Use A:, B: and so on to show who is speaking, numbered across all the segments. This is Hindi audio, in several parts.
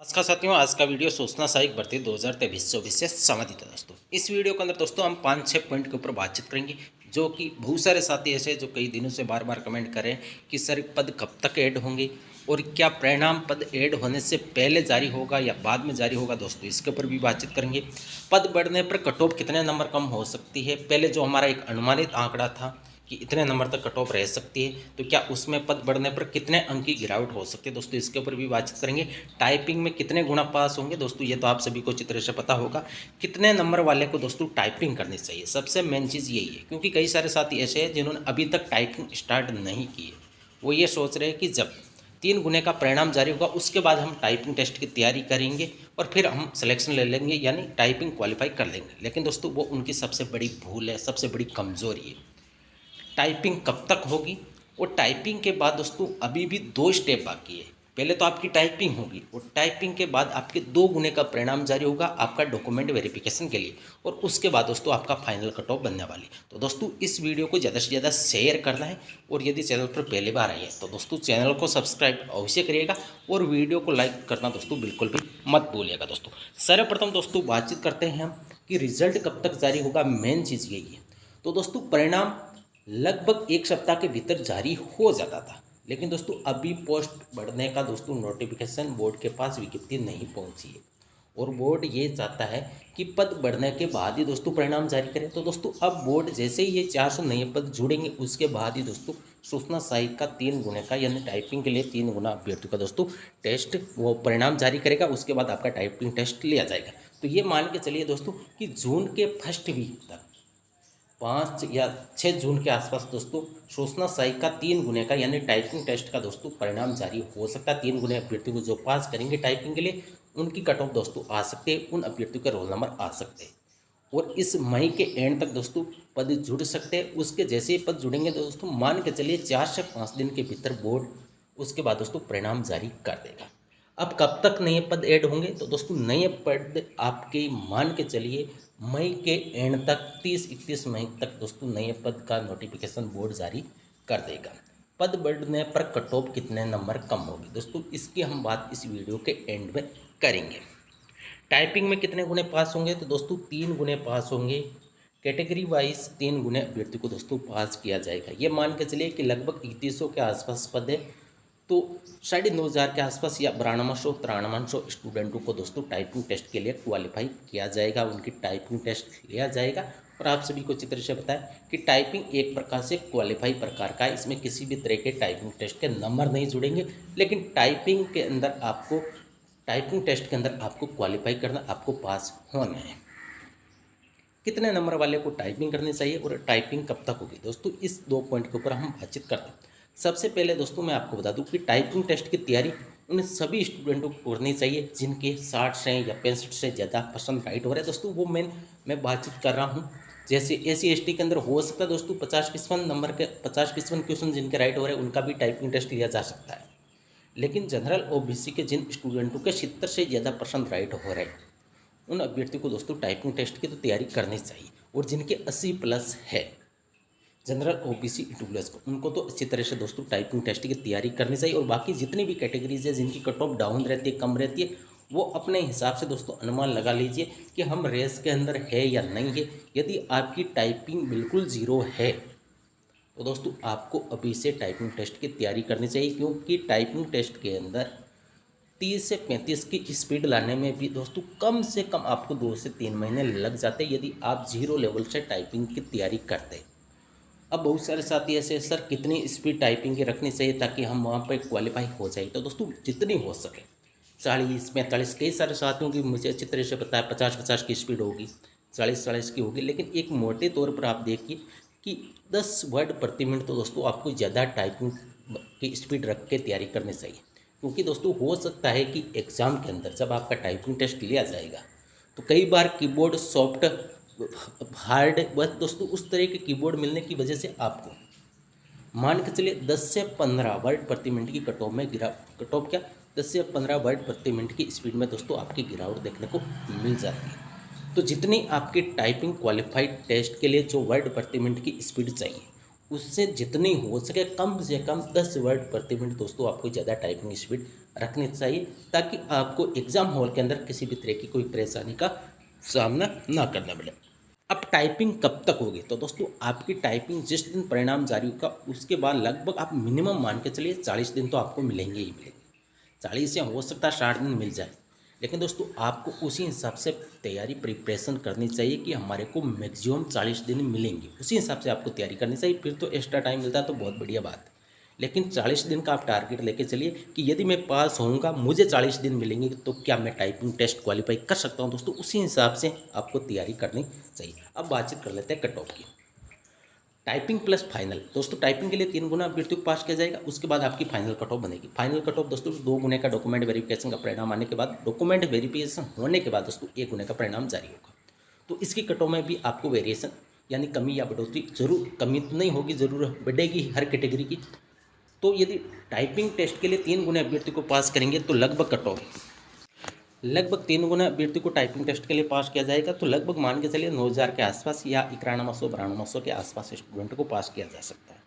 A: नमस्कार साथियों, आज का वीडियो सूचना सहायक भर्ती 2023-24 से संबंधित है दोस्तों। इस वीडियो के अंदर दोस्तों हम 5-6 पॉइंट के ऊपर बातचीत करेंगे, जो कि बहुत सारे साथी ऐसे जो कई दिनों से बार बार कमेंट करें कि सर पद कब तक ऐड होंगे और क्या परिणाम पद ऐड होने से पहले जारी होगा या बाद में जारी होगा दोस्तों, इसके ऊपर भी बातचीत करेंगे। पद बढ़ने पर कट ऑफ कितने नंबर कम हो सकती है, पहले जो हमारा एक अनुमानित आंकड़ा था कि इतने नंबर तक कट ऑफ रह सकती है, तो क्या उसमें पद बढ़ने पर कितने अंक की गिरावट हो सकती है दोस्तों, इसके ऊपर भी बातचीत करेंगे। टाइपिंग में कितने गुना पास होंगे दोस्तों, ये तो आप सभी को अच्छी तरह से पता होगा। कितने नंबर वाले को दोस्तों टाइपिंग करनी चाहिए, सबसे मेन चीज़ यही है, क्योंकि कई सारे साथी ऐसे हैं जिन्होंने अभी तक टाइपिंग स्टार्ट नहीं की है। वो ये सोच रहे हैं कि जब 3 गुने का परिणाम जारी होगा उसके बाद हम टाइपिंग टेस्ट की तैयारी करेंगे और फिर हम सिलेक्शन ले लेंगे, यानी टाइपिंग क्वालिफाई कर लेंगे। लेकिन दोस्तों वो उनकी सबसे बड़ी भूल है, सबसे बड़ी कमज़ोरी है। टाइपिंग कब तक होगी और टाइपिंग के बाद दोस्तों अभी भी 2 स्टेप बाकी है। पहले तो आपकी टाइपिंग होगी और टाइपिंग के बाद आपके 2 गुने का परिणाम जारी होगा आपका डॉक्यूमेंट वेरिफिकेशन के लिए, और उसके बाद दोस्तों आपका फाइनल कट ऑफ बनने वाली। तो दोस्तों इस वीडियो को ज़्यादा से ज़्यादा शेयर करना है, और यदि चैनल पर पहली बार आई है तो दोस्तों चैनल को सब्सक्राइब अवश्य करिएगा और वीडियो को लाइक करना दोस्तों बिल्कुल भी मत भूलिएगा। दोस्तों सर्वप्रथम दोस्तों बातचीत करते हैं हम कि रिजल्ट कब तक जारी होगा। मेन चीज़ यही है। तो दोस्तों परिणाम लगभग 1 सप्ताह के भीतर जारी हो जाता था, लेकिन दोस्तों अभी पोस्ट बढ़ने का दोस्तों नोटिफिकेशन बोर्ड के पास विज्ञप्ति नहीं पहुंची है, और बोर्ड ये चाहता है कि पद बढ़ने के बाद ही दोस्तों परिणाम जारी करें। तो दोस्तों अब बोर्ड जैसे ही ये 400 नए पद जुड़ेंगे उसके बाद ही दोस्तों सूचना सहायक का 3 गुने का, यानी टाइपिंग के लिए 3 गुना अभ्यर्थियों का दोस्तों टेस्ट वो परिणाम जारी करेगा। उसके बाद आपका टाइपिंग टेस्ट लिया जाएगा। तो ये मान के चलिए दोस्तों कि जून के फर्स्ट वीक तक 5 या 6 जून के आसपास दोस्तों सूचना सहायक का 3 गुने का, यानी टाइपिंग टेस्ट का दोस्तों परिणाम जारी हो सकता है। 3 गुने अभ्यर्थियों को जो पास करेंगे टाइपिंग के लिए उनकी कट ऑफ दोस्तों आ सकते हैं, उन अभ्यर्थियों के रोल नंबर आ सकते हैं, और इस मई के एंड तक दोस्तों पद जुड़ सकते हैं। उसके जैसे ही पद जुड़ेंगे दोस्तों मान के चलिए 4 से 5 दिन के भीतर बोर्ड उसके बाद दोस्तों परिणाम जारी कर देगा। अब कब तक नए पद ऐड होंगे, तो दोस्तों नए पद आपके मान के चलिए मई के एंड तक 30-31 मई तक दोस्तों नए पद का नोटिफिकेशन बोर्ड जारी कर देगा। पद बढ़ने पर कट ऑफ कितने नंबर कम होगी दोस्तों, इसकी हम बात इस वीडियो के एंड में करेंगे। टाइपिंग में कितने गुने पास होंगे, तो दोस्तों 3 गुने पास होंगे। कैटेगरी वाइज 3 गुने अभ्यर्थी को दोस्तों पास किया जाएगा। ये मान के चलिए कि लगभग 3100 के आसपास पद है, तो 9,500 के आसपास या 9200-9300 स्टूडेंटों को दोस्तों टाइपिंग टेस्ट के लिए क्वालिफाई किया जाएगा, उनकी टाइपिंग टेस्ट लिया जाएगा। और आप सभी को अच्छी तरह से पता है कि टाइपिंग एक प्रकार से क्वालिफाई प्रकार का है, इसमें किसी भी तरह के टाइपिंग टेस्ट के नंबर नहीं जुड़ेंगे, लेकिन टाइपिंग के अंदर आपको टाइपिंग टेस्ट के अंदर आपको क्वालिफाई करना, आपको पास होना है। कितने नंबर वाले को टाइपिंग करनी चाहिए और टाइपिंग कब तक होगी दोस्तों, इस 2 पॉइंट के ऊपर हम बातचीत करते हैं। सबसे पहले दोस्तों मैं आपको बता दूं कि टाइपिंग टेस्ट की तैयारी उन सभी स्टूडेंटों को करनी चाहिए जिनके 60 से या 65 से ज़्यादा परसेंट राइट हो रहे हैं दोस्तों। वो मैं बातचीत कर रहा हूँ। जैसे SC/ST के अंदर हो सकता है दोस्तों 50-55 नंबर के 50-55 क्वेश्चन जिनके राइट हो रहे हैं उनका भी टाइपिंग टेस्ट लिया जा सकता है। लेकिन जनरल OBC के जिन स्टूडेंटों के 70 से ज़्यादा परसेंट राइट हो रहे हैं उन अभ्यर्थियों को दोस्तों टाइपिंग टेस्ट की तो तैयारी करनी चाहिए, और जिनके 80 प्लस है जनरल OBC EWS को, उनको तो अच्छी तरह से दोस्तों टाइपिंग टेस्ट की तैयारी करनी चाहिए। और बाकी जितनी भी कैटेगरीज है जिनकी कट ऑफ डाउन रहती है, कम रहती है, वो अपने हिसाब से दोस्तों अनुमान लगा लीजिए कि हम रेस के अंदर है या नहीं है। यदि आपकी टाइपिंग बिल्कुल ज़ीरो है तो दोस्तों आपको अभी से टाइपिंग टेस्ट की तैयारी करनी चाहिए, क्योंकि टाइपिंग टेस्ट के अंदर 30 से 35 की स्पीड लाने में भी दोस्तों कम से कम आपको 2 से 3 महीने लग जाते हैं यदि आप 0 लेवल से टाइपिंग की तैयारी करते हैं। अब बहुत सारे साथी ऐसे सर कितनी स्पीड टाइपिंग की रखनी चाहिए ताकि हम वहाँ पर क्वालिफाई हो जाए, तो दोस्तों जितनी हो सके 40-45, कई सारे साथियों की मुझे अच्छी तरह से पता है 50-50 की स्पीड होगी, 40-40 की होगी, लेकिन एक मोटे तौर पर आप देखिए कि 10 वर्ड प्रति मिनट तो दोस्तों आपको ज़्यादा टाइपिंग की स्पीड रख के तैयारी करनी चाहिए। क्योंकि दोस्तों हो सकता है कि एग्ज़ाम के अंदर जब आपका टाइपिंग टेस्ट लिया जाएगा तो कई बार कीबोर्ड सॉफ्ट हार्ड, बस दोस्तों उस तरह के कीबोर्ड मिलने की वजह से आपको मान के चलिए 10 से 15 वर्ड प्रति मिनट की कट ऑफ में कट ऑफ क्या 10 से 15 वर्ड प्रति मिनट की स्पीड में दोस्तों आपकी गिरावट देखने को मिल जाती है। तो जितनी आपकी टाइपिंग क्वालिफाइड टेस्ट के लिए जो वर्ड प्रति मिनट की स्पीड चाहिए उससे जितनी हो सके कम से कम 10 वर्ड प्रति मिनट दोस्तों आपको ज़्यादा टाइपिंग स्पीड रखनी चाहिए, ताकि आपको एग्ज़ाम हॉल के अंदर किसी भी तरह की कोई परेशानी का सामना ना करना पड़े। अब टाइपिंग कब तक होगी, तो दोस्तों आपकी टाइपिंग जिस दिन परिणाम जारी होगा उसके बाद लगभग आप मिनिमम मान के चलिए 40 दिन तो आपको मिलेंगे ही मिलेंगे। 40 या हो सकता है 60 दिन मिल जाए, लेकिन दोस्तों आपको उसी हिसाब से तैयारी प्रिपरेशन करनी चाहिए कि हमारे को मैक्सिमम 40 दिन मिलेंगे, उसी हिसाब से आपको तैयारी करनी चाहिए। फिर तो एक्स्ट्रा टाइम मिलता है तो बहुत बढ़िया बात है, लेकिन 40 दिन का आप टारगेट लेके चलिए कि यदि मैं पास होऊंगा, मुझे 40 दिन मिलेंगे, तो क्या मैं टाइपिंग टेस्ट क्वालिफाई कर सकता हूं दोस्तों, उसी हिसाब से आपको तैयारी करनी चाहिए। अब बातचीत कर लेते हैं कट ऑफ की। टाइपिंग प्लस फाइनल, दोस्तों टाइपिंग के लिए 3 गुना अभ्यर्थी को पास किया जाएगा, उसके बाद आपकी फाइनल कट ऑफ बनेगी। फाइनल कट ऑफ दोस्तों 2 गुने का डॉक्यूमेंट वेरिफिकेशन का परिणाम आने के बाद, डॉक्यूमेंट वेरिफिकेशन होने के बाद दोस्तों 1 गुने का परिणाम जारी होगा। तो इसकी कट ऑफ में भी आपको वेरिएशन यानी कमी या बढ़ोतरी जरूर, कमी तो नहीं होगी, जरूर बढ़ेगी हर कैटेगरी की। तो यदि टाइपिंग टेस्ट के लिए 3 गुने अभ्यर्थी को पास करेंगे तो लगभग कट ऑफ लगभग 3 गुना अभ्यर्थी को टाइपिंग टेस्ट के लिए पास किया जाएगा, तो लगभग मान के चलिए 9,000 के आसपास या 9100-9200 के आसपास स्टूडेंट को पास किया जा सकता है।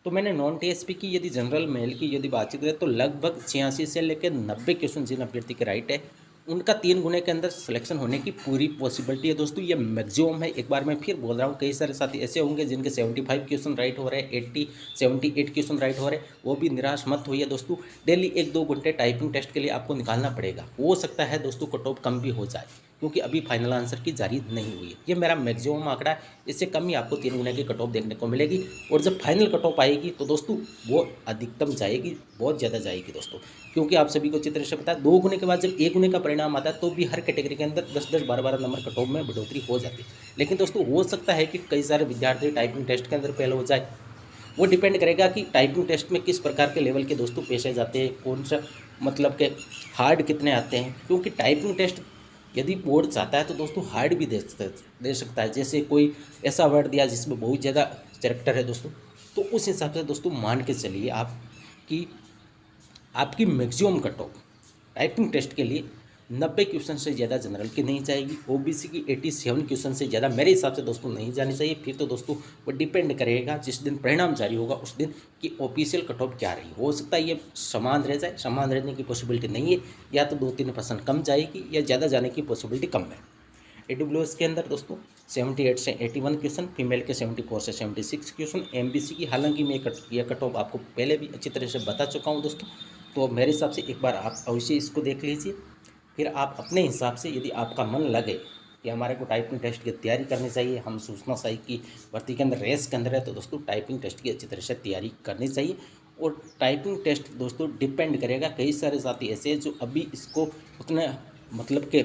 A: तो मैंने नॉन टीएसपी की यदि जनरल मेल की यदि बातचीत करें तो लगभग 86 से लेकर 90 क्वेश्चन जिन अभ्यर्थी के राइट है उनका 3 गुने के अंदर सिलेक्शन होने की पूरी पॉसिबिलिटी है दोस्तों। ये मैक्सिमम है, एक बार मैं फिर बोल रहा हूँ। कई सारे साथी ऐसे होंगे जिनके 75 क्वेश्चन राइट हो रहे हैं, 78 क्वेश्चन राइट हो रहे हैं, वो भी निराश मत होइए दोस्तों। डेली 1-2 घंटे टाइपिंग टेस्ट के लिए आपको निकालना पड़ेगा। हो सकता है दोस्तों कट ऑफ कम भी हो जाए, क्योंकि अभी फाइनल आंसर की जारी नहीं हुई है। ये मेरा मैक्सिमम आंकड़ा है, इससे कम ही आपको 3 गुने की कट ऑफ देखने को मिलेगी। और जब फाइनल कट ऑफ आएगी तो दोस्तों वो अधिकतम जाएगी, बहुत ज़्यादा जाएगी दोस्तों, क्योंकि आप सभी को अच्छी तरह से पता है 2 गुने के बाद जब 1 गुने का परिणाम आता है तो भी हर कैटेगरी के अंदर 10-10, 12-12 नंबर कट ऑफ में बढ़ोतरी हो जाती है। लेकिन दोस्तों हो सकता है कि कई सारे विद्यार्थी टाइपिंग टेस्ट के अंदर फेल हो जाए। वो डिपेंड करेगा कि टाइपिंग टेस्ट में किस प्रकार के लेवल के दोस्तों पेशे जाते हैं, कौन सा मतलब के हार्ड कितने आते हैं, क्योंकि टाइपिंग टेस्ट यदि बोर्ड चाहता है तो दोस्तों हार्ड भी दे सकता है। जैसे कोई ऐसा वर्ड दिया जिसमें बहुत ज़्यादा कैरेक्टर है दोस्तों, तो उस हिसाब से दोस्तों मान के चलिए आप कि आपकी maximum cut off typing test के लिए 90 क्वेश्चन से ज़्यादा जनरल की नहीं जाएगी, ओबीसी की 87 क्वेश्चन से ज़्यादा मेरे हिसाब से दोस्तों नहीं जानी चाहिए। फिर तो दोस्तों वो डिपेंड करेगा जिस दिन परिणाम जारी होगा उस दिन की ऑफिशियल कट ऑफ क्या रही। हो सकता है ये समान रह जाए, समान रहने की पॉसिबिलिटी नहीं है, या तो 2-3% कम जाएगी या ज़्यादा जाने की पॉसिबिलिटी कम है। AWS के अंदर दोस्तों 78 से 81 क्वेश्चन, फीमेल के 74 से 76 क्वेश्चन, MBC की हालांकि मैं यह कट ऑफ आपको पहले भी अच्छी तरह से बता चुका हूं दोस्तों, तो मेरे हिसाब से एक बार आप अवश्य इसको देख लीजिए। फिर आप अपने हिसाब से यदि आपका मन लगे कि हमारे को टाइपिंग टेस्ट की तैयारी करनी चाहिए, हम सूचना सहायक की भर्ती के अंदर रेस के अंदर है, तो दोस्तों टाइपिंग टेस्ट की अच्छी तरह से तैयारी करनी चाहिए। और टाइपिंग टेस्ट दोस्तों डिपेंड करेगा, कई सारे साथी ऐसे हैं जो अभी इसको उतने मतलब के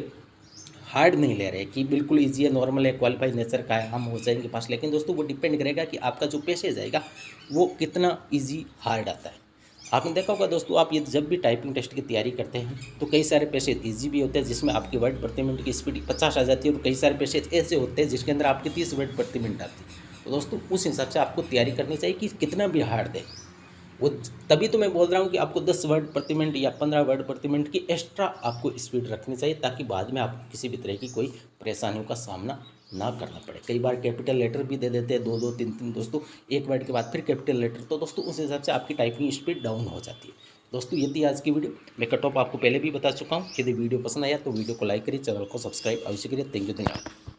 A: हार्ड नहीं ले रहे कि बिल्कुल ईजी है, नॉर्मल है, क्वालिफाई नेचर का है, हम हो जाएंगे पास। लेकिन दोस्तों वो डिपेंड करेगा कि आपका जो पेशे जाएगा वो कितना ईजी हार्ड आता है। आपने देखा होगा दोस्तों, आप ये जब भी टाइपिंग टेस्ट की तैयारी करते हैं तो कई सारे पेशे ईजी भी होते हैं जिसमें आपकी वर्ड प्रति मिनट की स्पीड 50 आ जाती है, और कई सारे पेशे ऐसे होते हैं जिसके अंदर आपकी 30 वर्ड प्रति मिनट आती है। तो दोस्तों उस हिसाब से आपको तैयारी करनी चाहिए कि कितना भी हार्ड दे वो। तभी तो मैं बोल रहा हूँ कि आपको 10 वर्ड प्रति मिनट या 15 वर्ड प्रति मिनट की एक्स्ट्रा आपको स्पीड रखनी चाहिए, ताकि बाद में आपको किसी भी तरह की कोई परेशानियों का सामना ना करना पड़े। कई बार कैपिटल लेटर भी दे देते हैं, 2-2, 3-3 दोस्तों, एक वर्ड के बाद फिर कैपिटल लेटर, तो दोस्तों उस हिसाब से आपकी टाइपिंग स्पीड डाउन हो जाती है। दोस्तों ये थी आज की वीडियो, मैं कट ऑफ आपको पहले भी बता चुका हूँ। यदि वीडियो पसंद आया तो वीडियो को लाइक करिए, चैनल को सब्सक्राइब अवश्य करिए। थैंक यू, धन्यवाद।